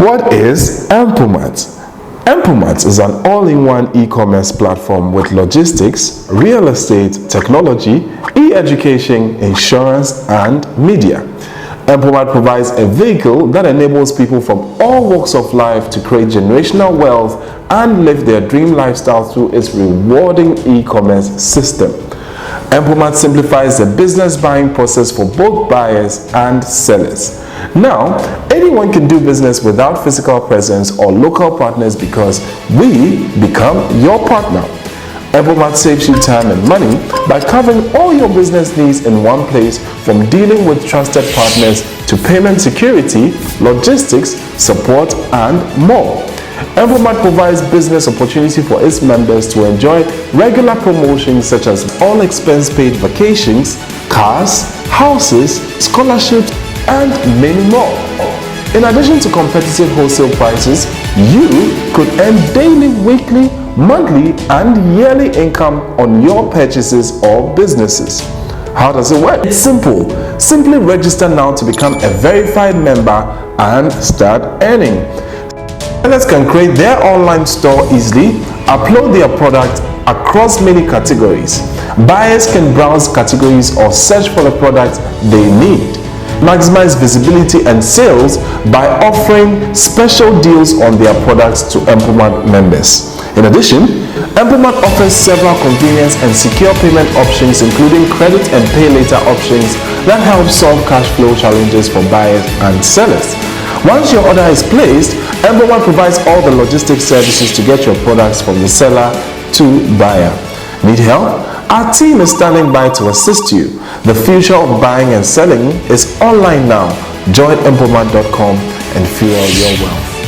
What is Empomart? Empomart is an all-in-one e-commerce platform with logistics, real estate, technology, e-education, insurance, and media. Empomart provides a vehicle that enables people from all walks of life to create generational wealth and live their dream lifestyle through its rewarding e-commerce system. Empomart simplifies the business buying process for both buyers and sellers. Now, anyone can do business without physical presence or local partners because we become your partner. Empomart saves you time and money by covering all your business needs in one place, from dealing with trusted partners to payment security, logistics, support, and more. Empomart provides business opportunity for its members to enjoy regular promotions such as all expense-paid vacations, cars, houses, scholarships, and many more. In addition to competitive wholesale prices, you could earn daily, weekly, monthly, and yearly income on your purchases or businesses. How does it work? It's simple. Simply register now to become a verified member and start earning. Sellers can create their online store easily, upload their product across many categories. Buyers can browse categories or search for the product they need. Maximize visibility and sales by offering special deals on their products to Empomart members. In addition, Empomart offers several convenience and secure payment options, including credit and pay later options that help solve cash flow challenges for buyers and sellers. Once your order is placed, Empomart provides all the logistics services to get your products from the seller to buyer. Need help? Our team is standing by to assist you. The future of buying and selling is online now. Join Empomart.com and fuel your wealth.